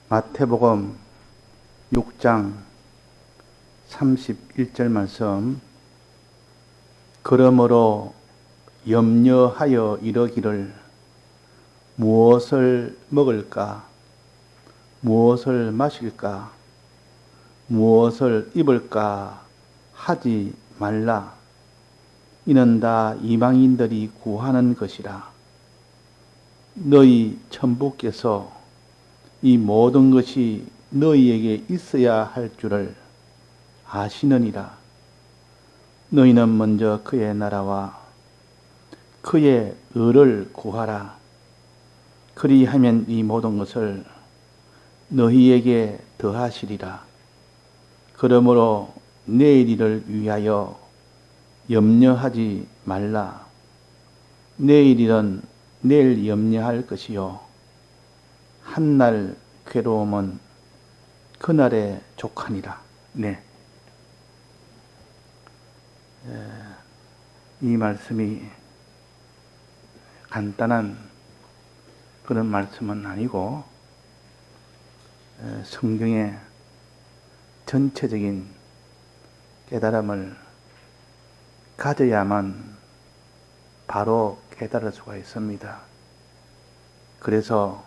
마태복음 6장 31절 말씀. 그러므로 염려하여 이르기를 무엇을 먹을까, 무엇을 마실까, 무엇을 입을까 하지 말라. 이는 다 이방인들이 구하는 것이라. 너희 천부께서 이 모든 것이 너희에게 있어야 할 줄을 아시느니라. 너희는 먼저 그의 나라와 그의 의를 구하라. 그리하면 이 모든 것을 너희에게 더하시리라. 그러므로 내일 일을 위하여 염려하지 말라. 내일 일은 내일 염려할 것이요 한날 괴로움은 그날에 족하니라. 네. 이 말씀이 간단한 그런 말씀은 아니고 성경의 전체적인 깨달음을 가져야만 바로 깨달을 수가 있습니다. 그래서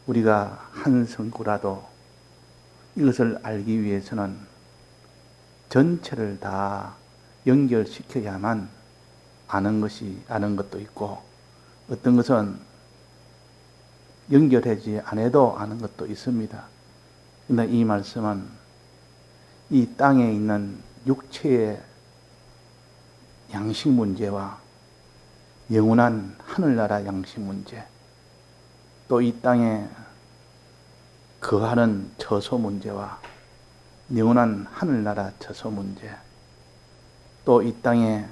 우리가 한 성구라도 이것을 알기 위해서는 전체를 다 연결시켜야만 아는 것도 있고, 어떤 것은 연결하지 않아도 아는 것도 있습니다. 그런데 이 말씀은 이 땅에 있는 육체의 양식 문제와 영원한 하늘나라 양식 문제, 또 이 땅에 거하는 처소 문제와 영원한 하늘나라 처소 문제, 또 이 땅에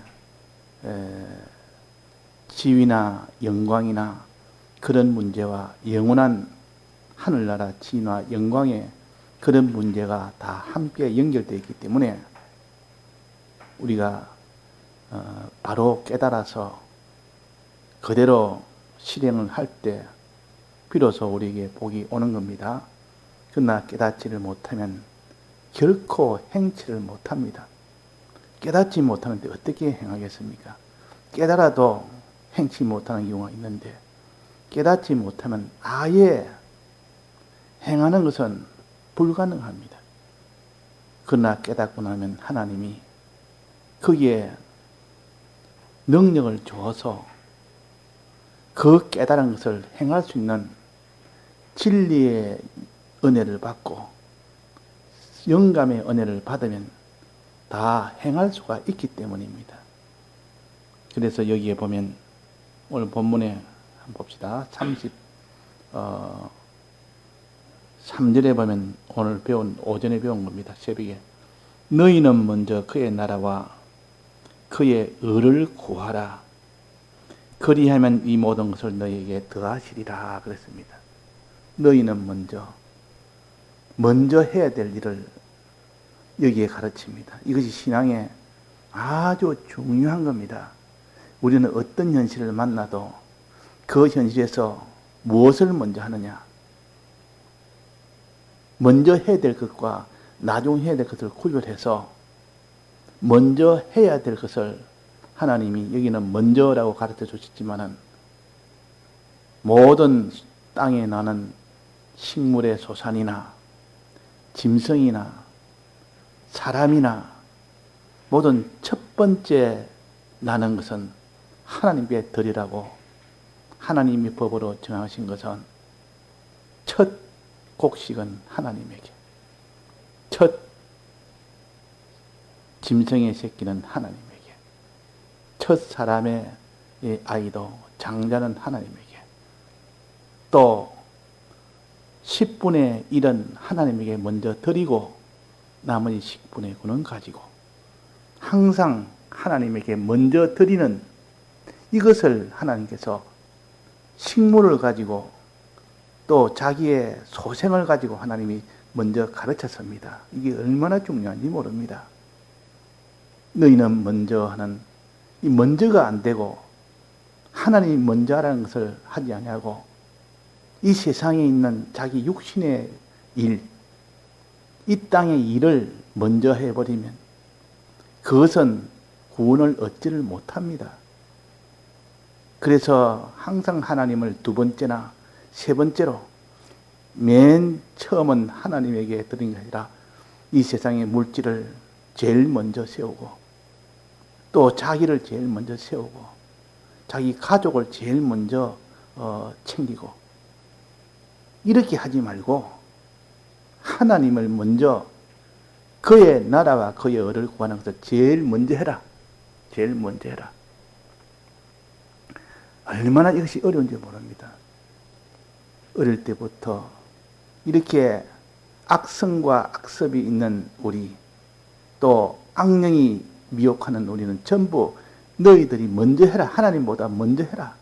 지위나 영광이나 그런 문제와 영원한 하늘나라 지위나 영광의 그런 문제가 다 함께 연결되어 있기 때문에 우리가 바로 깨달아서 그대로 실행을 할 때 비로소 우리에게 복이 오는 겁니다. 그러나 깨닫지를 못하면 결코 행치를 못합니다. 깨닫지 못하는데 어떻게 행하겠습니까? 깨달아도 행치 못하는 경우가 있는데, 깨닫지 못하면 아예 행하는 것은 불가능합니다. 그러나 깨닫고 나면 하나님이 거기에 능력을 주어서 그 깨달은 것을 행할 수 있는 진리의 은혜를 받고 영감의 은혜를 받으면 다 행할 수가 있기 때문입니다. 그래서 여기에 보면 오늘 본문에 한번 봅시다. 3절에 보면 오늘 오전에 배운 겁니다. 새벽에. 너희는 먼저 그의 나라와 그의 의를 구하라. 그리하면 이 모든 것을 너희에게 더하시리라 그랬습니다. 너희는 먼저 해야 될 일을 여기에 가르칩니다. 이것이 신앙의 아주 중요한 겁니다. 우리는 어떤 현실을 만나도 그 현실에서 무엇을 먼저 하느냐, 먼저 해야 될 것과 나중 해야 될 것을 구별해서 먼저 해야 될 것을 하나님이 여기는 먼저라고 가르쳐 주셨지만은 모든 땅에 나는 식물의 소산이나 짐승이나 사람이나 모든 첫 번째 나는 것은 하나님께 드리라고 하나님이 법으로 정하신 것은 첫 곡식은 하나님에게, 첫 짐승의 새끼는 하나님에게, 첫 사람의 아이도 장자는 하나님에게, 또 10분의 1은 하나님에게 먼저 드리고 나머지 10분의 9는 가지고 항상 하나님에게 먼저 드리는 이것을 하나님께서 식물을 가지고 또 자기의 소생을 가지고 하나님이 먼저 가르쳤습니다. 이게 얼마나 중요한지 모릅니다. 너희는 먼저 하는 이 먼저가 안 되고 하나님이 먼저 하라는 것을 하지 아니하고 이 세상에 있는 자기 육신의 일, 이 땅의 일을 먼저 해버리면 그것은 구원을 얻지를 못합니다. 그래서 항상 하나님을 두 번째나 세 번째로 맨 처음은 하나님에게 드린 게 아니라 이 세상의 물질을 제일 먼저 세우고 또 자기를 제일 먼저 세우고 자기 가족을 제일 먼저 챙기고 이렇게 하지 말고 하나님을 먼저 그의 나라와 그의 의를 구하는 것을 제일 먼저 해라. 제일 먼저 해라. 얼마나 이것이 어려운지 모릅니다. 어릴 때부터 이렇게 악성과 악습이 있는 우리, 또 악령이 미혹하는 우리는 전부 너희들이 먼저 해라. 하나님보다 먼저 해라.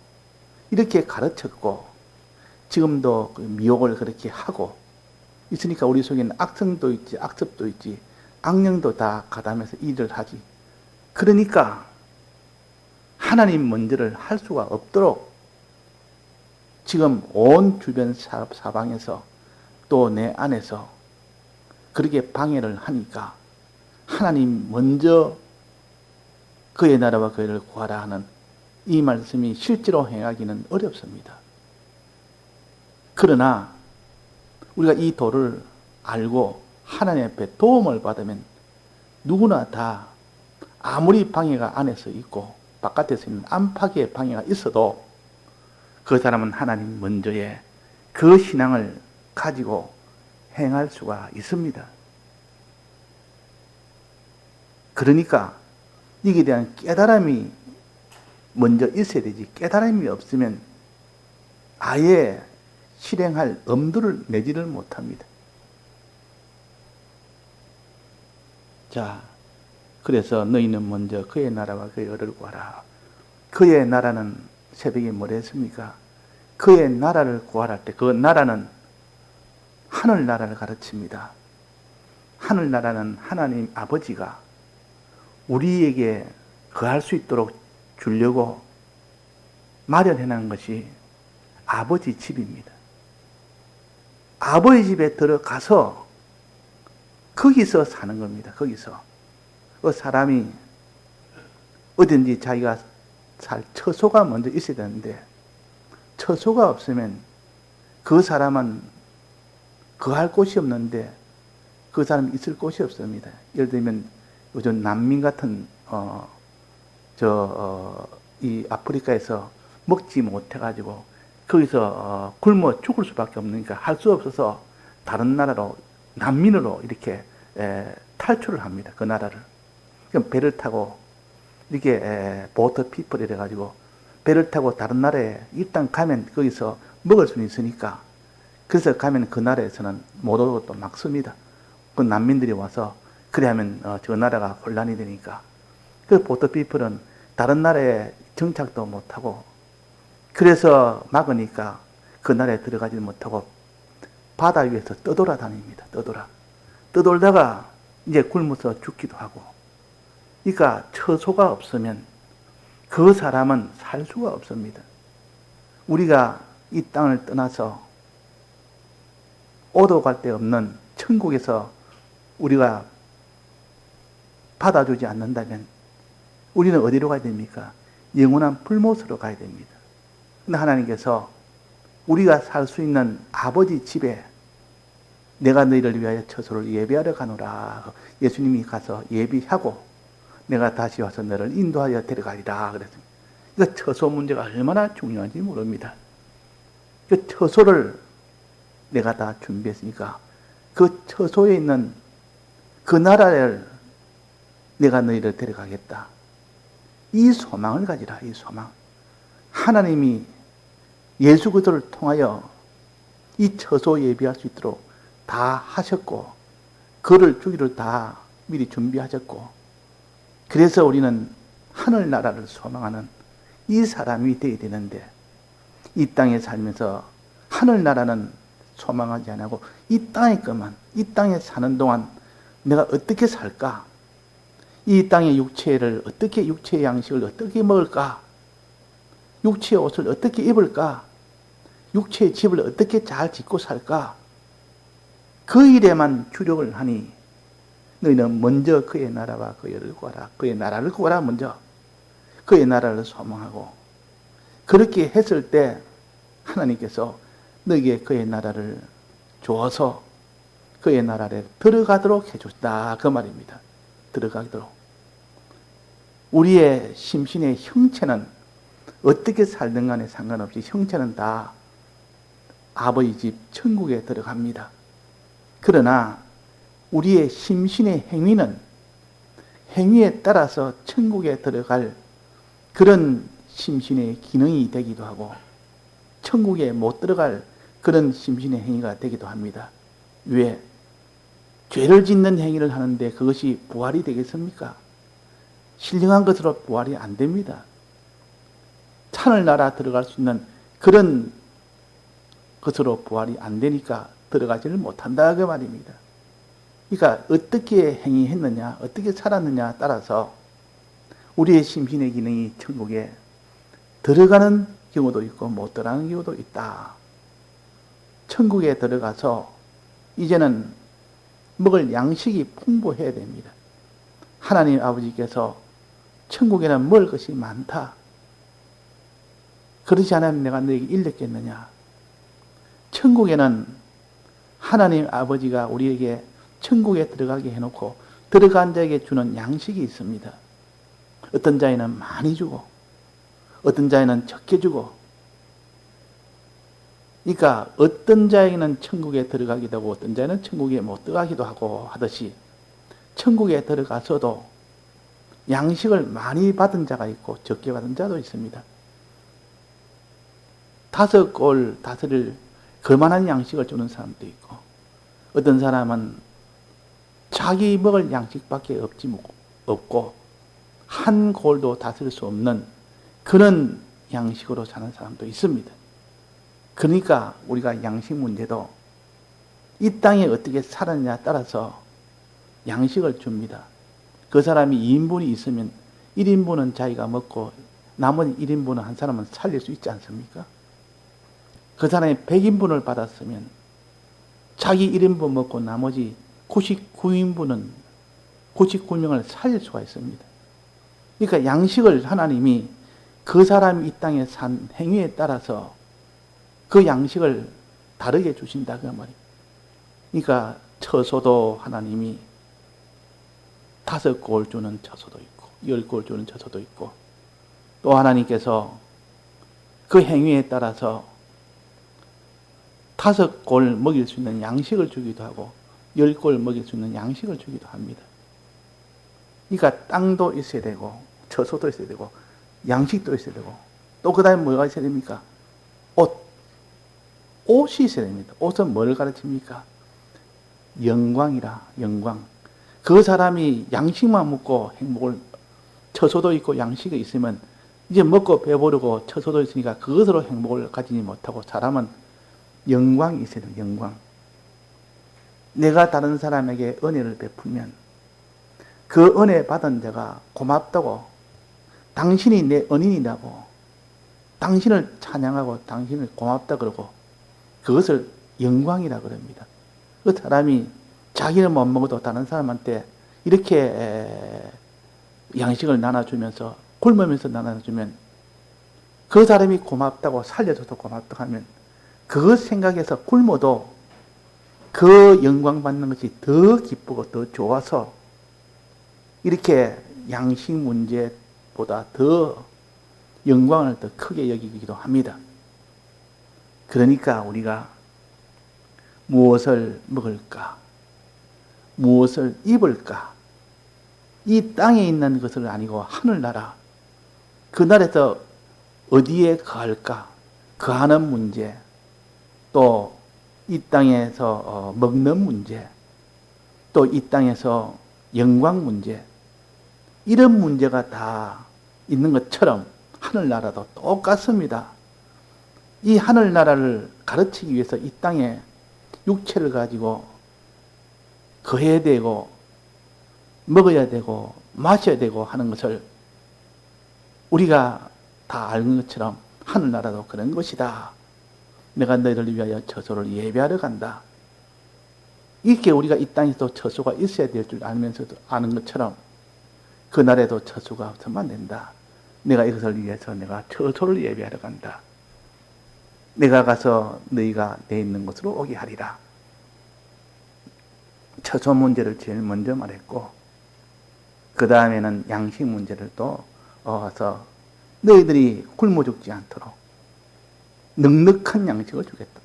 이렇게 가르쳤고 지금도 그 미혹을 그렇게 하고 있으니까 우리 속에는 악성도 있지, 악습도 있지, 악령도 다 가담해서 일을 하지. 그러니까 하나님 먼저를 할 수가 없도록 지금 온 주변 사방에서 또 내 안에서 그렇게 방해를 하니까 하나님 먼저 그의 나라와 그의 의를 구하라 하는 이 말씀이 실제로 행하기는 어렵습니다. 그러나 우리가 이 도를 알고 하나님 앞에 도움을 받으면 누구나 다 아무리 방해가 안에서 있고 바깥에서 있는 안팎의 방해가 있어도 그 사람은 하나님 먼저의 그 신앙을 가지고 행할 수가 있습니다. 그러니까 이게 대한 깨달음이 먼저 있어야 되지. 깨달음이 없으면 아예 실행할 엄두를 내지를 못합니다. 자, 그래서 너희는 먼저 그의 나라와 그의 의를 구하라. 그의 나라는 새벽에 뭐라 했습니까? 그의 나라를 구하라 할 때 그 나라는 하늘나라를 가르칩니다. 하늘나라는 하나님 아버지가 우리에게 거할 수 있도록 주려고 마련해 놓은 것이 아버지 집입니다. 아버지 집에 들어가서 거기서 사는 겁니다. 거기서. 그 사람이 어딘지 자기가 살 처소가 먼저 있어야 되는데 처소가 없으면 그 사람은 거할 곳이 없는데 그 사람이 있을 곳이 없습니다. 예를 들면 요즘 난민 같은 이 아프리카에서 먹지 못해가지고 거기서 굶어 죽을 수밖에 없으니까 할 수 없어서 다른 나라로 난민으로 이렇게 탈출을 합니다. 그 나라를. 그럼 배를 타고 이렇게 보트 피플 이래가지고 배를 타고 다른 나라에 일단 가면 거기서 먹을 수는 있으니까 그래서 가면 그 나라에서는 못 오고 또 막습니다. 그 난민들이 와서 그래 하면 저 나라가 혼란이 되니까 그 보트 피플은 다른 나라에 정착도 못하고 그래서 막으니까 그 나라에 들어가지 못하고 바다 위에서 떠돌아다닙니다. 떠돌다가 이제 굶어서 죽기도 하고. 그러니까 처소가 없으면 그 사람은 살 수가 없습니다. 우리가 이 땅을 떠나서 오도 갈 데 없는 천국에서 우리가 받아주지 않는다면 우리는 어디로 가야 됩니까? 영원한 불못으로 가야 됩니다. 근데 하나님께서 우리가 살 수 있는 아버지 집에 내가 너희를 위하여 처소를 예비하러 가노라. 예수님이 가서 예비하고 내가 다시 와서 너를 인도하여 데려가리라 그랬습니다. 이거 처소 문제가 얼마나 중요한지 모릅니다. 그 처소를 내가 다 준비했으니까 그 처소에 있는 그 나라를 내가 너희를 데려가겠다. 이 소망을 가지라. 이 소망. 하나님이 예수 그리스도를 통하여 이 처소 예비할 수 있도록 다 하셨고 그를 주기를 다 미리 준비하셨고 그래서 우리는 하늘나라를 소망하는 이 사람이 되어야 되는데 이 땅에 살면서 하늘나라는 소망하지 않고 이 땅의 것만 이 땅에 사는 동안 내가 어떻게 살까? 이 땅의 육체를 어떻게 육체의 양식을 어떻게 먹을까? 육체의 옷을 어떻게 입을까? 육체의 집을 어떻게 잘 짓고 살까? 그 일에만 주력을 하니 너희는 먼저 그의 나라와 그의 의를 구하라. 그의 나라를 구하라 먼저. 그의 나라를 소망하고 그렇게 했을 때 하나님께서 너희에게 그의 나라를 주어서 그의 나라에 들어가도록 해줬다. 그 말입니다. 들어가도록. 우리의 심신의 형체는 어떻게 살든 간에 상관없이 형체는 다 아버지 집 천국에 들어갑니다. 그러나 우리의 심신의 행위는 행위에 따라서 천국에 들어갈 그런 심신의 기능이 되기도 하고 천국에 못 들어갈 그런 심신의 행위가 되기도 합니다. 왜? 죄를 짓는 행위를 하는데 그것이 부활이 되겠습니까? 신령한 것으로 부활이 안 됩니다. 하늘나라 들어갈 수 있는 그런 것으로 부활이 안 되니까 들어가지를 못한다 그 말입니다. 그러니까 어떻게 행위했느냐, 어떻게 살았느냐 따라서 우리의 심신의 기능이 천국에 들어가는 경우도 있고 못 들어가는 경우도 있다. 천국에 들어가서 이제는 먹을 양식이 풍부해야 됩니다. 하나님 아버지께서 천국에는 먹을 것이 많다. 그렇지 않으면 내가 너에게 일렀겠느냐. 천국에는 하나님 아버지가 우리에게 천국에 들어가게 해놓고 들어간 자에게 주는 양식이 있습니다. 어떤 자에는 많이 주고 어떤 자에는 적게 주고 그러니까 어떤 자에게는 천국에 들어가기도 하고 어떤 자에는 천국에 못 들어가기도 하고 하듯이 천국에 들어가서도 양식을 많이 받은 자가 있고 적게 받은 자도 있습니다. 5골 다스릴 그만한 양식을 주는 사람도 있고 어떤 사람은 자기 먹을 양식밖에 없고 한 골도 다스릴 수 없는 그런 양식으로 사는 사람도 있습니다. 그러니까 우리가 양식 문제도 이 땅에 어떻게 살았느냐에 따라서 양식을 줍니다. 그 사람이 2인분이 있으면 1인분은 자기가 먹고 나머지 1인분은 한 사람은 살릴 수 있지 않습니까? 그 사람이 100인분을 받았으면 자기 1인분 먹고 나머지 99명을 살릴 수가 있습니다. 그러니까 양식을 하나님이 그 사람이 이 땅에 산 행위에 따라서 그 양식을 다르게 주신다 그 말이에요. 그러니까 처소도 하나님이 5골 주는 처소도 있고 10골 주는 처소도 있고 또 하나님께서 그 행위에 따라서 5골 먹일 수 있는 양식을 주기도 하고 10골 먹일 수 있는 양식을 주기도 합니다. 그러니까 땅도 있어야 되고 처소도 있어야 되고 양식도 있어야 되고 또 그 다음에 뭐가 있어야 됩니까? 옷이 있어야 됩니다. 옷은 뭘 가르칩니까? 영광이라 영광. 그 사람이 양식만 먹고 행복을 처소도 있고 양식이 있으면 이제 먹고 배부르고 처소도 있으니까 그것으로 행복을 가지지 못하고 사람은 영광이 있어야 돼요. 영광. 내가 다른 사람에게 은혜를 베풀면 그 은혜 받은 자가 고맙다고 당신이 내 은인이라고 당신을 찬양하고 당신을 고맙다 그러고 그것을 영광이라 그럽니다. 그 사람이 자기는 못 먹어도 다른 사람한테 이렇게 양식을 나눠주면서 굶으면서 나눠주면 그 사람이 고맙다고 살려줘서 고맙다고 하면 그것 생각해서 굶어도 그 영광 받는 것이 더 기쁘고 더 좋아서 이렇게 양식 문제보다 더 영광을 더 크게 여기기도 합니다. 그러니까 우리가 무엇을 먹을까? 무엇을 입을까? 이 땅에 있는 것을 아니고 하늘나라, 그 나라에서 어디에 거할까? 거하는 문제, 또 이 땅에서 먹는 문제, 또 이 땅에서 영광 문제, 이런 문제가 다 있는 것처럼 하늘나라도 똑같습니다. 이 하늘나라를 가르치기 위해서 이 땅에 육체를 가지고 거해야 되고 먹어야 되고 마셔야 되고 하는 것을 우리가 다 아는 것처럼 하늘나라도 그런 것이다. 내가 너희를 위하여 처소를 예배하러 간다. 이렇게 우리가 이 땅에서 처소가 있어야 될 줄 알면서도 아는 것처럼 그날에도 처소가 없으면 안 된다. 내가 이것을 위해서 내가 처소를 예배하러 간다. 내가 가서 너희가 내 있는 곳으로 오게 하리라. 처소 문제를 제일 먼저 말했고, 그 다음에는 양식 문제를 또 와서 너희들이 굶어 죽지 않도록 넉넉한 양식을 주겠다.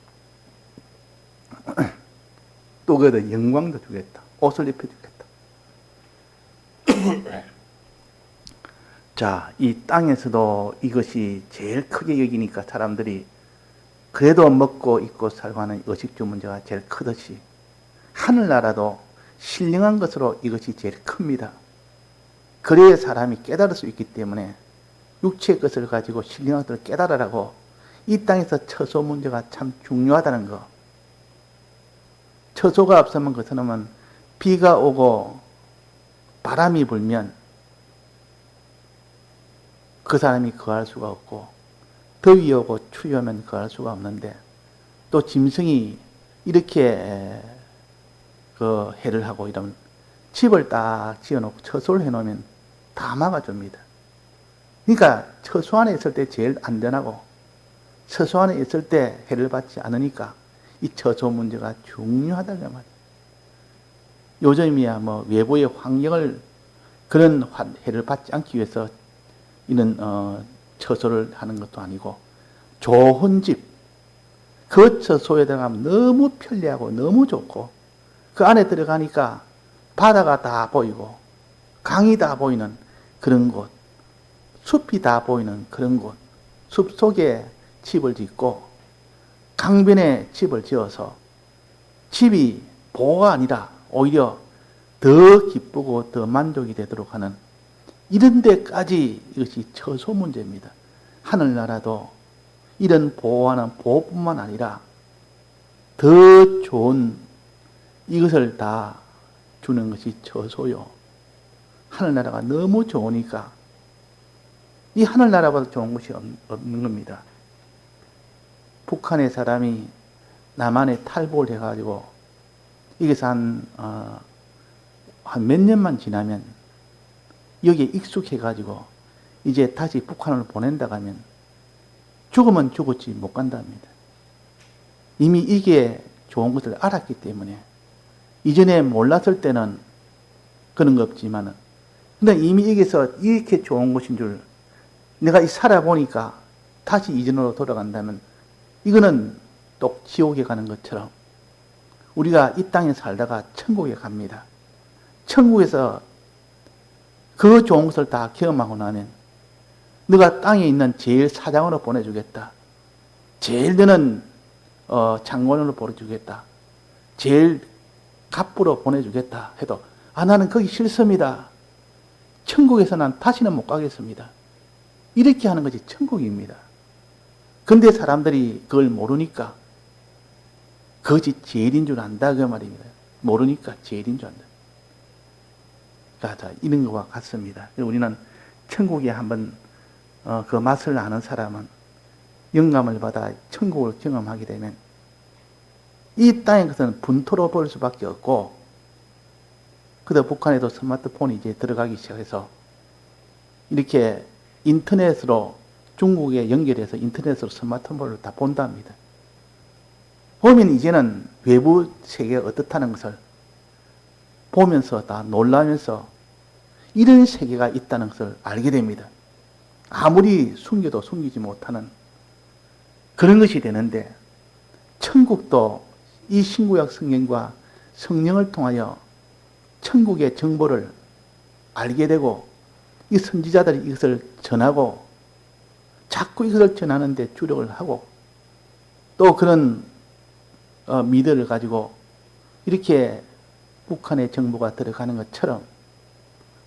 또 그것도 영광도 주겠다. 옷을 입혀주겠다. 자, 이 땅에서도 이것이 제일 크게 여기니까 사람들이 그래도 먹고 입고 살고 하는 의식주 문제가 제일 크듯이 하늘나라도 신령한 것으로 이것이 제일 큽니다. 그래야 사람이 깨달을 수 있기 때문에 육체의 것을 가지고 신령한 것을 깨달으라고 이 땅에서 처소 문제가 참 중요하다는 거. 처소가 없으면 그 사람은 비가 오고 바람이 불면 그 사람이 거할 수가 없고, 더위 오고 추위 오면 거할 수가 없는데, 또 짐승이 이렇게 그 해를 하고 이러면 집을 딱 지어놓고 처소를 해놓으면 다 막아줍니다. 그러니까 처소 안에 있을 때 제일 안전하고, 처소 안에 있을 때 해를 받지 않으니까 이 처소 문제가 중요하다는 말이에요. 요즘이야 뭐 외부의 환경을 그런 해를 받지 않기 위해서 이런 처소를 하는 것도 아니고, 좋은 집, 그 처소에 들어가면 너무 편리하고 너무 좋고, 그 안에 들어가니까 바다가 다 보이고 강이 다 보이는 그런 곳, 숲이 다 보이는 그런 곳, 숲 속에 집을 짓고 강변에 집을 지어서 집이 보호가 아니라 오히려 더 기쁘고 더 만족이 되도록 하는 이런 데까지 이것이 처소 문제입니다. 하늘나라도 이런 보호하는 보호뿐만 아니라 더 좋은 이것을 다 주는 것이 처소요. 하늘나라가 너무 좋으니까 이 하늘나라보다 좋은 것이 없는 겁니다. 북한의 사람이 남한에 탈북을 해가지고 여기서 한 몇 년만 지나면 여기에 익숙해가지고 이제 다시 북한으로 보낸다고 하면 죽으면 죽었지 못 간답니다. 이미 이게 좋은 것을 알았기 때문에, 이전에 몰랐을 때는 그런 거 없지만은, 근데 이미 여기서 이렇게 좋은 것인 줄 내가 살아보니까 다시 이전으로 돌아간다면 이거는 또 지옥에 가는 것처럼 우리가 이 땅에 살다가 천국에 갑니다. 천국에서 그 좋은 것을 다 경험하고 나면 너가 땅에 있는 제일 사장으로 보내주겠다. 제일 너는 장관으로 보내주겠다. 제일 갑부로 보내주겠다 해도 나는 거기 싫습니다. 천국에서 난 다시는 못 가겠습니다. 이렇게 하는 것이 천국입니다. 근데 사람들이 그걸 모르니까 그것이 제일인 줄 안다 그 말입니다. 모르니까 제일인 줄 안다. 자, 이런 것과 같습니다. 우리는 천국에 한번 그 맛을 아는 사람은 영감을 받아 천국을 경험하게 되면 이 땅의 것은 분토로 볼 수밖에 없고, 그다 북한에도 스마트폰이 이제 들어가기 시작해서 이렇게 인터넷으로 중국에 연결해서 인터넷으로 스마트폰을 다 본답니다. 보면 이제는 외부 세계가 어떻다는 것을 보면서 다 놀라면서 이런 세계가 있다는 것을 알게 됩니다. 아무리 숨겨도 숨기지 못하는 그런 것이 되는데, 천국도 이 신구약 성경과 성령을 통하여 천국의 정보를 알게 되고, 이 선지자들이 이것을 전하고 자꾸 이것을 전하는데 주력을 하고, 또 그런 미드를 가지고 이렇게 북한의 정보가 들어가는 것처럼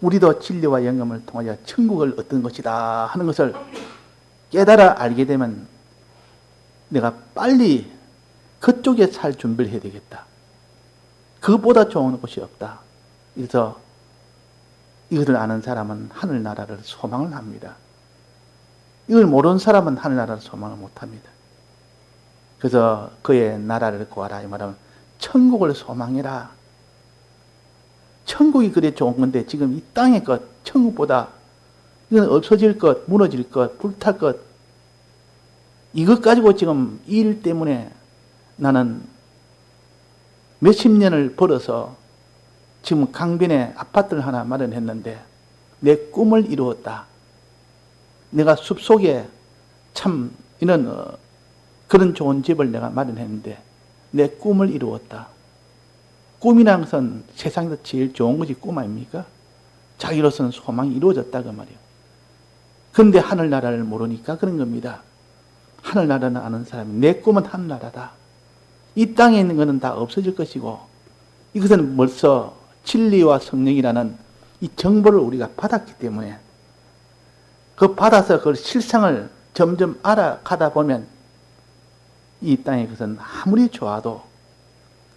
우리도 진리와 영감을 통하여 천국을 얻는 것이다 하는 것을 깨달아 알게 되면 내가 빨리 그쪽에 살 준비를 해야 되겠다. 그것보다 좋은 곳이 없다. 그래서 이것을 아는 사람은 하늘나라를 소망을 합니다. 이걸 모르는 사람은 하늘나라를 소망을 못합니다. 그래서 그의 나라를 구하라 이 말하면 천국을 소망해라. 천국이 그래 좋은 건데 지금 이 땅의 것, 천국보다 이건 없어질 것, 무너질 것, 불탈 것, 이것 가지고 지금 이 일 때문에 나는 몇십 년을 벌어서 지금 강변에 아파트를 하나 마련했는데 내 꿈을 이루었다. 내가 숲속에 참 이런 그런 좋은 집을 내가 마련했는데 내 꿈을 이루었다. 꿈이란 것은 세상에서 제일 좋은 것이 꿈 아닙니까? 자기로서는 소망이 이루어졌다 그 말이에요. 그런데 하늘나라를 모르니까 그런 겁니다. 하늘나라는 아는 사람이 내 꿈은 하늘나라다. 이 땅에 있는 것은 다 없어질 것이고 이것은 벌써 진리와 성령이라는 이 정보를 우리가 받았기 때문에 그 받아서 그 실상을 점점 알아가다 보면 이 땅의 것은 아무리 좋아도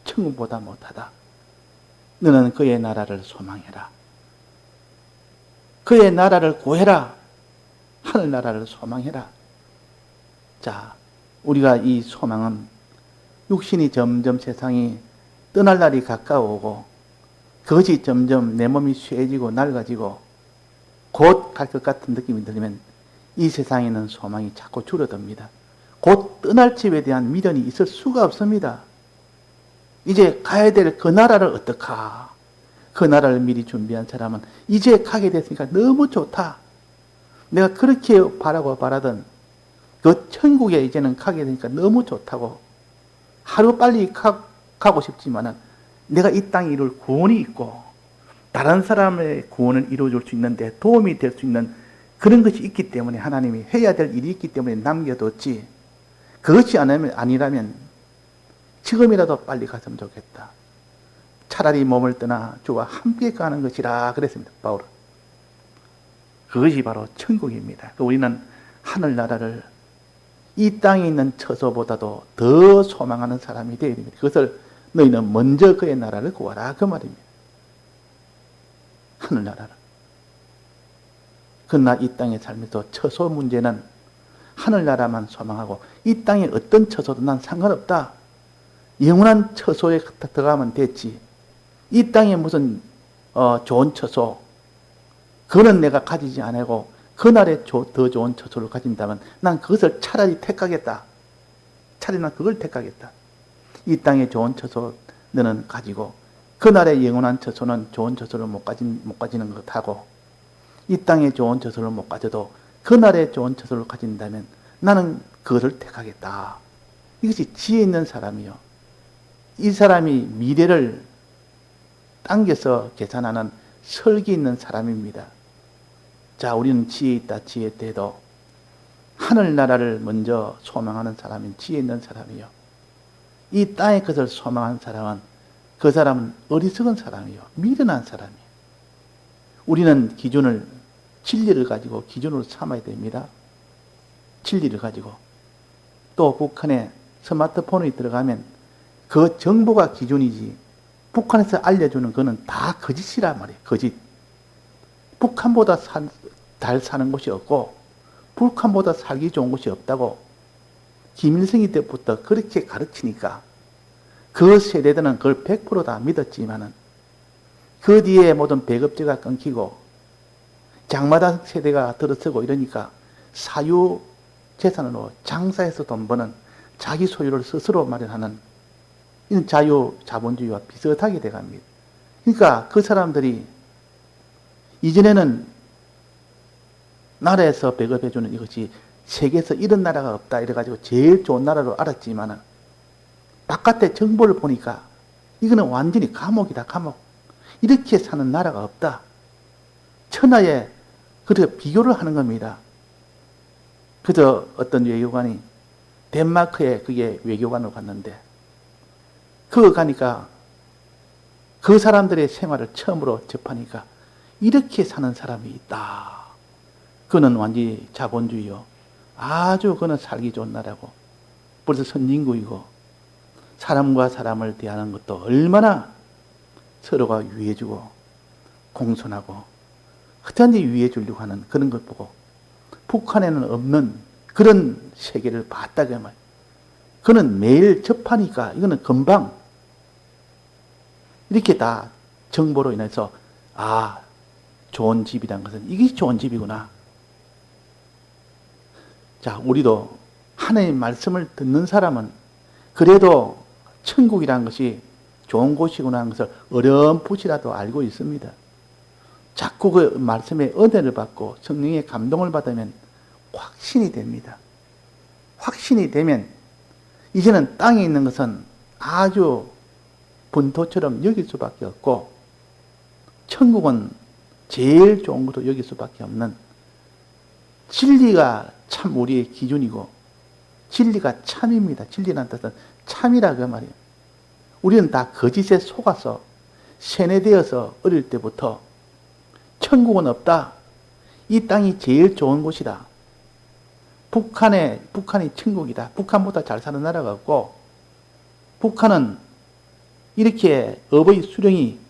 천국보다 못하다. 너는 그의 나라를 소망해라. 그의 나라를 구해라. 하늘나라를 소망해라. 자, 우리가 이 소망은 육신이 점점 세상이 떠날 날이 가까워오고 그것이 점점 내 몸이 쇠해지고 낡아지고 곧 갈 것 같은 느낌이 들면 이 세상에는 소망이 자꾸 줄어듭니다. 곧 떠날 집에 대한 미련이 있을 수가 없습니다. 이제 가야 될 그 나라를 어떡하? 그 나라를 미리 준비한 사람은 이제 가게 됐으니까 너무 좋다. 내가 그렇게 바라던 그 천국에 이제는 가게 되니까 너무 좋다고 하루 빨리 가고 싶지만은 내가 이 땅에 이룰 구원이 있고 다른 사람의 구원을 이루어줄 수 있는데 도움이 될 수 있는 그런 것이 있기 때문에 하나님이 해야 될 일이 있기 때문에 남겨뒀지 그것이 아니라면 지금이라도 빨리 갔으면 좋겠다. 차라리 몸을 떠나 주와 함께 가는 것이라 그랬습니다. 바울은. 그것이 바로 천국입니다. 우리는 하늘나라를 이 땅에 있는 처소보다도 더 소망하는 사람이 되어야 됩니다. 그것을 너희는 먼저 그의 나라를 구하라 그 말입니다. 하늘나라를. 그러나 이 땅의 삶에서 처소 문제는 하늘나라만 소망하고 이 땅의 어떤 처소도 난 상관없다. 영원한 처소에 들어가면 됐지. 이 땅에 무슨 좋은 처소 그거는 내가 가지지 않고 그날에 더 좋은 처소를 가진다면 난 그것을 차라리 택하겠다. 차라리 난 그걸 택하겠다. 이 땅에 좋은 처소 너는 가지고 그날의 영원한 처소는 좋은 처소를 못 가지는 것하고 이 땅에 좋은 처소를 못 가져도 그날의 좋은 처소를 가진다면 나는 그것을 택하겠다. 이것이 지혜 있는 사람이요. 이 사람이 미래를 당겨서 계산하는 설기 있는 사람입니다. 자, 우리는 지혜 있다, 지혜 때도 하늘나라를 먼저 소망하는 사람인 지혜 있는 사람이요. 이 땅의 것을 소망하는 사람은 그 사람은 어리석은 사람이요. 미련한 사람이에요. 우리는 기준을 진리를 가지고 기준으로 삼아야 됩니다. 진리를 가지고. 또 북한에 스마트폰이 들어가면 그 정보가 기준이지 북한에서 알려주는 거는 다 거짓이란 말이에요. 거짓. 북한보다 잘 사는 곳이 없고 북한보다 살기 좋은 곳이 없다고 김일성이 때부터 그렇게 가르치니까 그 세대들은 그걸 100%다 믿었지만은 그 뒤에 모든 배급제가 끊기고 장마당 세대가 들어서고 이러니까 사유 재산으로 장사해서 돈 버는 자기 소유를 스스로 마련하는 이런 자유 자본주의와 비슷하게 돼갑니다. 그러니까 그 사람들이 이전에는 나라에서 배급해주는 이것이 세계에서 이런 나라가 없다 이래가지고 제일 좋은 나라로 알았지만은 바깥에 정보를 보니까 이거는 완전히 감옥이다 감옥. 이렇게 사는 나라가 없다. 천하에 그렇게 비교를 하는 겁니다. 그저 어떤 외교관이 덴마크에 그게 외교관으로 갔는데 그거 가니까 그 사람들의 생활을 처음으로 접하니까 이렇게 사는 사람이 있다. 그는 완전히 자본주의요. 아주 그는 살기 좋은 나라고 벌써 선진국이고 사람과 사람을 대하는 것도 얼마나 서로가 유해주고 공손하고 어떤지 유해 주려고 하는 그런 걸 보고 북한에는 없는 그런 세계를 봤다고 말이에요. 그는 매일 접하니까 이거는 금방 이렇게 다 정보로 인해서 좋은 집이란 것은 이게 좋은 집이구나. 자, 우리도 하나님의 말씀을 듣는 사람은 그래도 천국이라는 것이 좋은 곳이구나 하는 것을 어렴풋이라도 알고 있습니다. 자꾸 그 말씀의 은혜를 받고 성령의 감동을 받으면 확신이 됩니다. 확신이 되면 이제는 땅에 있는 것은 아주 본토처럼 여길 수밖에 없고 천국은 제일 좋은 것으로 여길 수밖에 없는 진리가 참 우리의 기준이고 진리가 참입니다. 진리라는 뜻은 참이라 그 말이에요. 우리는 다 거짓에 속아서 세뇌되어서 어릴 때부터 천국은 없다. 이 땅이 제일 좋은 곳이다. 북한이 천국이다. 북한보다 잘 사는 나라가 없고 북한은 이렇게 어버이 수령이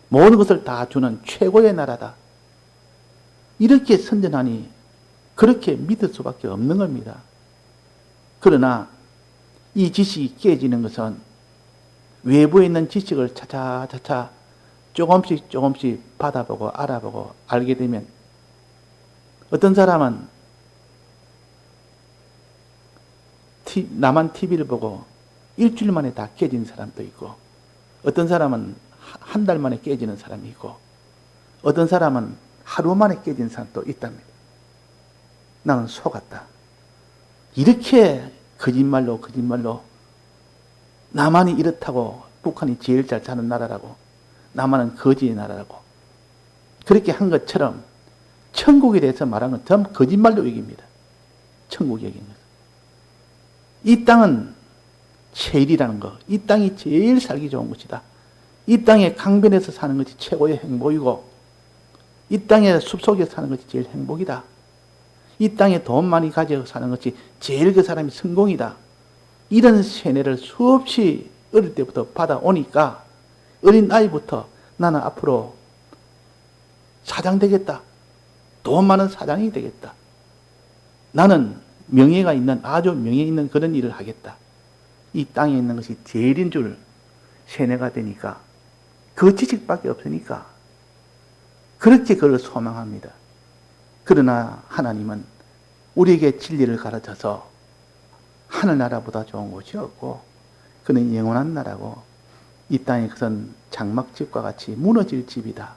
모든 것을 다 주는 최고의 나라다. 이렇게 선전하니 그렇게 믿을 수밖에 없는 겁니다. 그러나 이 지식이 깨지는 것은 외부에 있는 지식을 차차차차 조금씩 받아보고 알아보고 알게 되면 어떤 사람은 나만 TV를 보고 일주일 만에 다 깨진 사람도 있고 어떤 사람은 한 달 만에 깨지는 사람이 있고 어떤 사람은 하루 만에 깨진 사람도 있답니다. 나는 속았다. 이렇게 거짓말로 나만이 이렇다고 북한이 제일 잘 사는 나라라고 나만은 거지의 나라라고 그렇게 한 것처럼 천국에 대해서 말한 건 전부 거짓말로 얘기입니다. 천국 얘기인 것은. 이 땅은 제일이라는 거. 이 땅이 제일 살기 좋은 것이다. 이 땅에 강변에서 사는 것이 최고의 행복이고 이 땅에 숲속에 사는 것이 제일 행복이다. 이 땅에 돈 많이 가지고 사는 것이 제일 그 사람이 성공이다. 이런 세뇌를 수없이 어릴 때부터 받아오니까 어린 나이부터 나는 앞으로 사장 되겠다. 돈 많은 사장이 되겠다. 나는 명예가 있는 아주 명예 있는 그런 일을 하겠다. 이 땅에 있는 것이 제일인 줄 세뇌가 되니까 그 지식밖에 없으니까 그렇게 그걸 소망합니다. 그러나 하나님은 우리에게 진리를 가르쳐서 하늘나라보다 좋은 곳이 없고 그는 영원한 나라고 이 땅의 것은 장막집과 같이 무너질 집이다.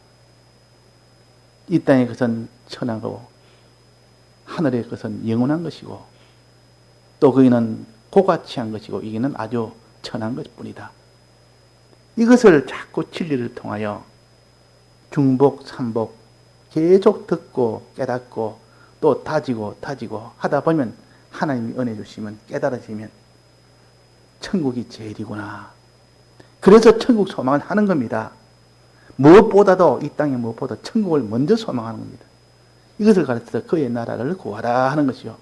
이 땅의 것은 천하고 하늘의 것은 영원한 것이고 또 거기는 고가치한 것이고 이게는 아주 천한 것뿐이다. 이것을 자꾸 진리를 통하여 중복, 삼복 계속 듣고 깨닫고 또 다지고 하다 보면 하나님이 은혜 주시면 깨달아지면 천국이 제일이구나. 그래서 천국 소망을 하는 겁니다. 무엇보다도 이 땅에 무엇보다 천국을 먼저 소망하는 겁니다. 이것을 가르쳐서 그의 나라를 구하라 하는 것이요.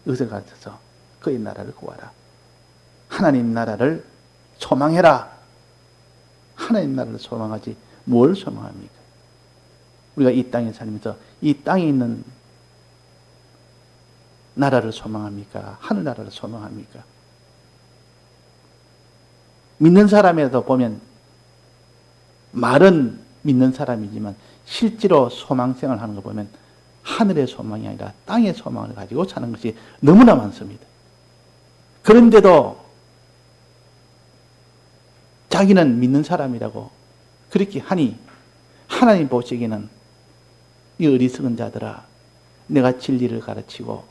이것을 가르쳐서 그의 나라를 구하라. 하나님 나라를 소망해라. 하나님 나라를 소망하지 뭘 소망합니까? 우리가 이 땅에 살면서 이 땅에 있는 나라를 소망합니까? 하늘나라를 소망합니까? 믿는 사람에도 보면 말은 믿는 사람이지만 실제로 소망생활을 하는 거 보면 하늘의 소망이 아니라 땅의 소망을 가지고 사는 것이 너무나 많습니다. 그런데도 자기는 믿는 사람이라고 그렇게 하니 하나님 보시기에는 이 어리석은 자들아 내가 진리를 가르치고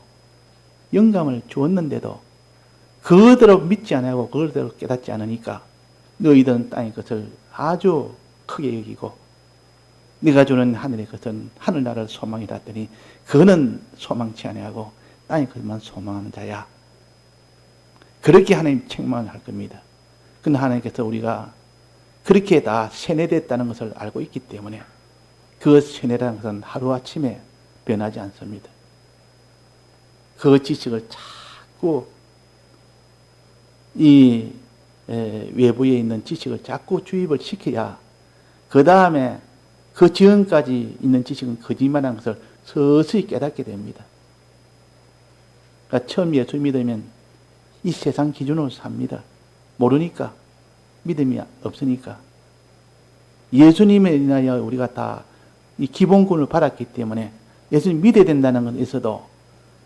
영감을 주었는데도 그대로 믿지 않고 그대로 깨닫지 않으니까 너희들은 땅의 것을 아주 크게 여기고 네가 주는 하늘의 것은 하늘나라를 소망이라 했더니 그는 소망치 아니하고 땅의 것만 소망하는 자야. 그렇게 하나님 책망을 할 겁니다. 근데 하나님께서 우리가 그렇게 다 세뇌됐다는 것을 알고 있기 때문에 그 세뇌라는 것은 하루아침에 변하지 않습니다. 그 지식을 자꾸 이 외부에 있는 지식을 자꾸 주입을 시켜야 그 다음에 그 지금까지 있는 지식은 거짓말한 것을 서서히 깨닫게 됩니다. 그러니까 처음 예수 믿으면 이 세상 기준으로 삽니다. 모르니까, 믿음이 없으니까. 예수님에 인하여 우리가 다 이 기본권을 받았기 때문에 예수님 믿어야 된다는 건 있어도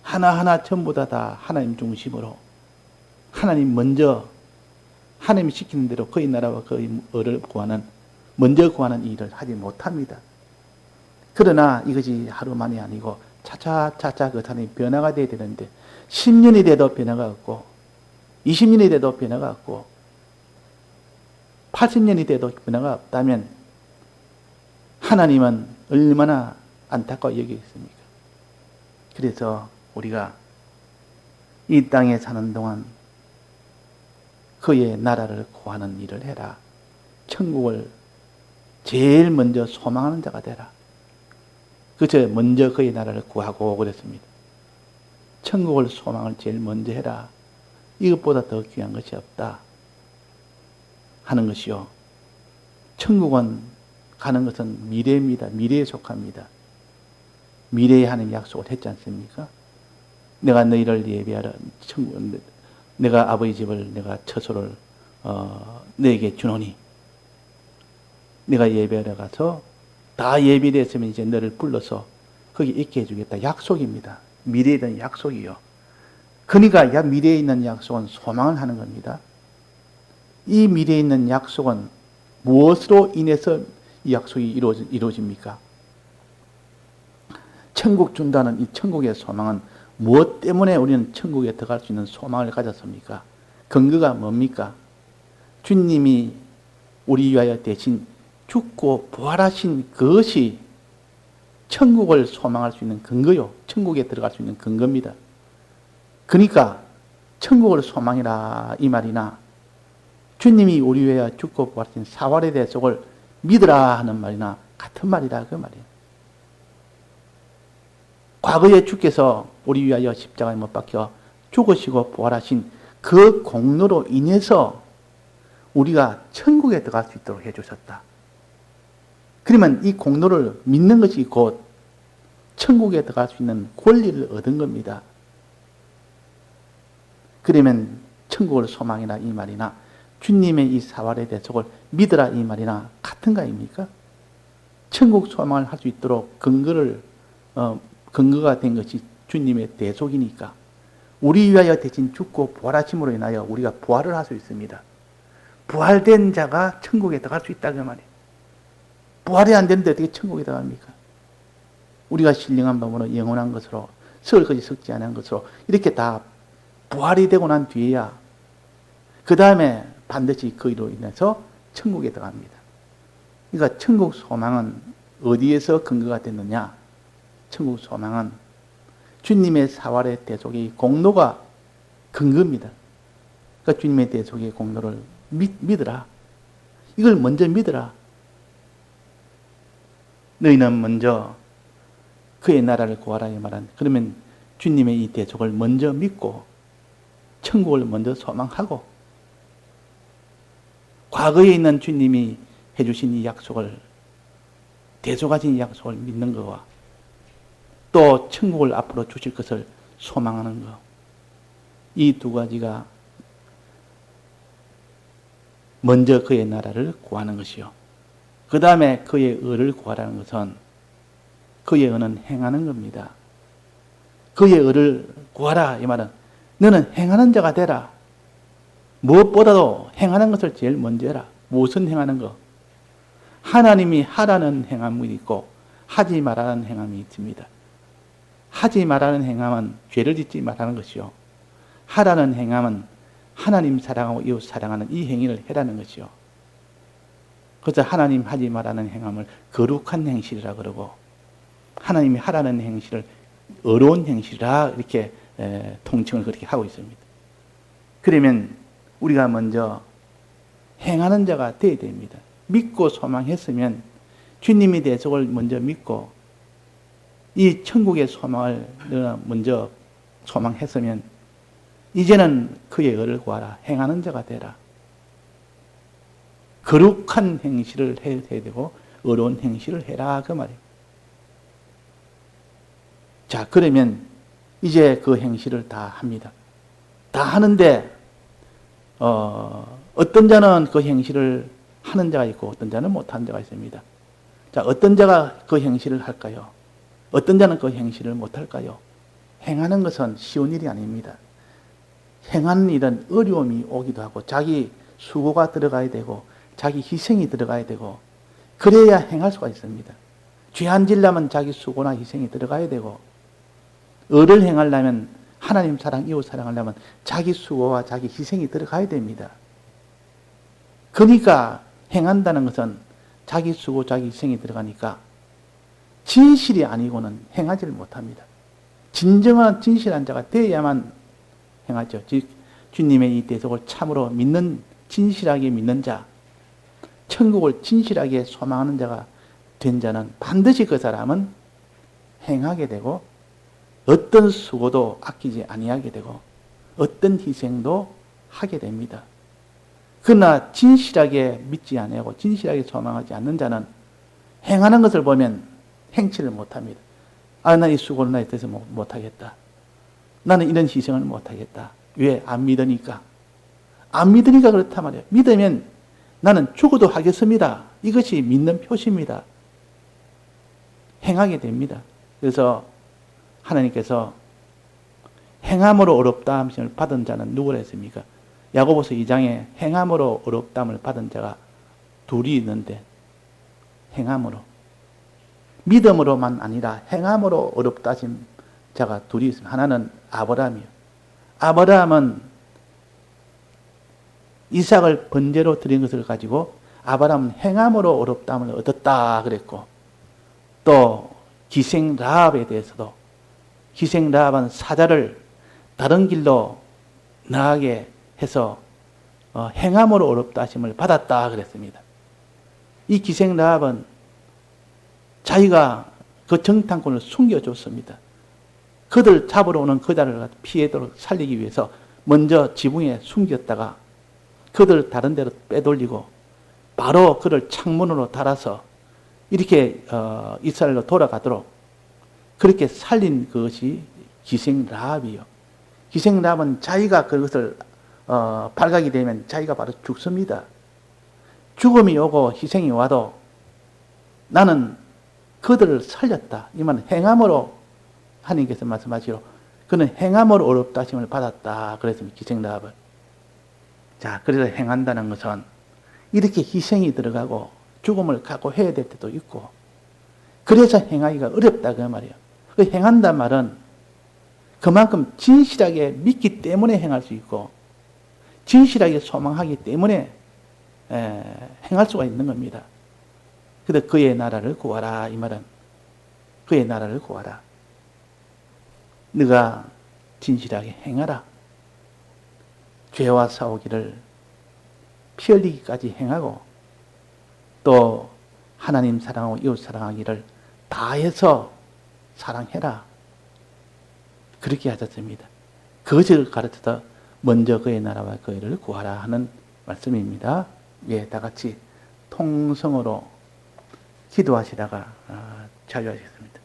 하나하나 전부 다 하나님 중심으로 하나님 먼저 하나님이 시키는 대로 그의 나라와 그의 의를 구하는 먼저 구하는 일을 하지 못합니다. 그러나 이것이 하루 만이 아니고 차차차차 그 사람이 변화가 돼야 되는데 10년이 돼도 변화가 없고 20년이 돼도 변화가 없고 80년이 돼도 변화가 없다면 하나님은 얼마나 안타까워 여기겠습니까? 그래서 우리가 이 땅에 사는 동안 그의 나라를 구하는 일을 해라. 천국을 제일 먼저 소망하는 자가 되라. 그저 먼저 그의 나라를 구하고 그랬습니다. 천국을 소망을 제일 먼저 해라. 이것보다 더 귀한 것이 없다 하는 것이요. 천국은 가는 것은 미래입니다. 미래에 속합니다. 미래에 하는 약속을 했지 않습니까? 내가 너희를 예비하라. 내가 아버지 집을 내가 처소를 너에게 주노니 내가 예배하러 가서 다 예비됐으면 이제 너를 불러서 거기 있게 해주겠다. 약속입니다. 미래에 대한 약속이요. 그러니까 미래에 있는 약속은 소망을 하는 겁니다. 이 미래에 있는 약속은 무엇으로 인해서 이 약속이 이루어집니까? 천국 준다는 이 천국의 소망은 무엇 때문에 우리는 천국에 들어갈 수 있는 소망을 가졌습니까? 근거가 뭡니까? 주님이 우리 위하여 대신 죽고 부활하신 그것이 천국을 소망할 수 있는 근거요. 천국에 들어갈 수 있는 근거입니다. 그러니까 천국을 소망이라 이 말이나 주님이 우리 위하여 죽고 부활하신 사활의 대속을 믿으라 하는 말이나 같은 말이라 그 말이에요. 과거에 주께서 우리 위하여 십자가에 못 박혀 죽으시고 부활하신 그 공로로 인해서 우리가 천국에 들어갈 수 있도록 해주셨다. 그러면 이 공로를 믿는 것이 곧 천국에 들어갈 수 있는 권리를 얻은 겁니다. 그러면 천국을 소망이라 이 말이나 주님의 이 사활의 대속을 믿으라 이 말이나 같은가 아닙니까? 천국 소망을 할 수 있도록 근거가 된 것이 주님의 대속이니까 우리 위하여 대신 죽고 부활하심으로 인하여 우리가 부활을 할 수 있습니다. 부활된 자가 천국에 들어갈 수 있다 그 말이에요. 부활이 안 되는데 어떻게 천국에 들어갑니까? 우리가 신령한 법으로 영원한 것으로 썩을 것이 썩지 않은 것으로 이렇게 다 부활이 되고 난 뒤에야 그 다음에 반드시 그이로 인해서 천국에 들어갑니다. 그러니까 천국 소망은 어디에서 근거가 됐느냐? 천국 소망은 주님의 사활의 대속의 공로가 근거입니다. 그러니까 주님의 대속의 공로를 믿으라. 이걸 먼저 믿으라. 너희는 먼저 그의 나라를 구하라 이 말은 그러면 주님의 이 대속을 먼저 믿고 천국을 먼저 소망하고 과거에 있는 주님이 해주신 이 약속을 대속하신 이 약속을 믿는 것과 또 천국을 앞으로 주실 것을 소망하는 것 이 두 가지가 먼저 그의 나라를 구하는 것이요. 그 다음에 그의 의를 구하라는 것은 그의 의는 행하는 겁니다. 그의 의를 구하라 이 말은 너는 행하는 자가 되라. 무엇보다도 행하는 것을 제일 먼저 해라. 무엇은 행하는 것? 하나님이 하라는 행함이 있고 하지 말라는 행함이 있습니다. 하지 말라는 행함은 죄를 짓지 말라는 것이요. 하라는 행함은 하나님 사랑하고 이웃 사랑하는 이 행위를 해라는 것이요. 그래서 하나님 하지 말라는 행함을 거룩한 행실이라 그러고 하나님이 하라는 행실을 어려운 행실이라 이렇게 통칭을 그렇게 하고 있습니다. 그러면 우리가 먼저 행하는 자가 되어야 됩니다. 믿고 소망했으면 주님의 대속을 먼저 믿고 이 천국의 소망을 먼저 소망했으면 이제는 그의 의를 구하라. 행하는 자가 되라. 거룩한 행실을 해야 되고 어려운 행실을 해라 그 말이에요. 자 그러면 이제 그 행실을 다 합니다. 다 하는데 어떤 자는 그 행실을 하는 자가 있고 어떤 자는 못하는 자가 있습니다. 자, 어떤 자가 그 행실을 할까요? 어떤 자는 그 행실을 못할까요? 행하는 것은 쉬운 일이 아닙니다. 행하는 일은 어려움이 오기도 하고 자기 수고가 들어가야 되고 자기 희생이 들어가야 되고 그래야 행할 수가 있습니다. 죄 안 지려면 자기 수고나 희생이 들어가야 되고 의를 행하려면 하나님 사랑, 이웃 사랑하려면 자기 수고와 자기 희생이 들어가야 됩니다. 그러니까 행한다는 것은 자기 수고, 자기 희생이 들어가니까 진실이 아니고는 행하지를 못합니다. 진정한 진실한 자가 되어야만 행하죠. 즉 주님의 이 대속을 참으로 믿는, 진실하게 믿는 자, 천국을 진실하게 소망하는 자가 된 자는 반드시 그 사람은 행하게 되고 어떤 수고도 아끼지 아니하게 되고 어떤 희생도 하게 됩니다. 그러나 진실하게 믿지 아니하고 진실하게 소망하지 않는 자는 행하는 것을 보면 행치를 못합니다. 아, 나 이 수고를 나에 대해서 못하겠다. 나는 이런 희생을 못하겠다. 왜? 안 믿으니까. 안 믿으니까 그렇단 말이에요. 믿으면 나는 죽어도 하겠습니다. 이것이 믿는 표시입니다. 행하게 됩니다. 그래서 하나님께서 행함으로 어렵다함을 받은 자는 누구라 했습니까? 야고보서 2장에 행함으로 어렵다함을 받은 자가 둘이 있는데 행함으로 믿음으로만 아니라 행함으로 어렵다 하신 자가 둘이 있습니다. 하나는 아브라함이요. 아브라함은 이삭을 번제로 드린 것을 가지고 아브라함은 행함으로 어렵다함을 얻었다 그랬고 또 기생 라합에 대해서도 기생 라합은 사자를 다른 길로 나가게 해서 행함으로 어렵다 하심을 받았다 그랬습니다. 이 기생 라합은 자기가 그 정탐꾼을 숨겨줬습니다. 그들 잡으러 오는 그자를 피해도록 살리기 위해서 먼저 지붕에 숨겼다가 그들 다른 데로 빼돌리고 바로 그를 창문으로 달아서 이렇게 이스라엘로 돌아가도록 그렇게 살린 것이 기생 라합이요. 기생 라합은 자기가 그것을 발각이 되면 자기가 바로 죽습니다. 죽음이 오고 희생이 와도 나는 그들을 살렸다. 이 말은 행함으로 하나님께서 말씀하시기로 그는 행함으로 어렵다 하심을 받았다. 그랬습니다. 기생 라합을. 자, 그래서 행한다는 것은 이렇게 희생이 들어가고 죽음을 각오해야 될 때도 있고 그래서 행하기가 어렵다 그 말이에요. 그 행한단 말은 그만큼 진실하게 믿기 때문에 행할 수 있고 진실하게 소망하기 때문에 행할 수가 있는 겁니다. 그래서 그의 나라를 구하라 이 말은 그의 나라를 구하라. 네가 진실하게 행하라. 죄와 싸우기를 피 흘리기까지 행하고 또 하나님 사랑하고 이웃 사랑하기를 다해서 사랑해라. 그렇게 하셨습니다. 그것을 가르쳐서 먼저 그의 나라와 그의 일을 구하라 하는 말씀입니다. 예, 다 같이 통성으로 기도하시다가 자유하시겠습니다.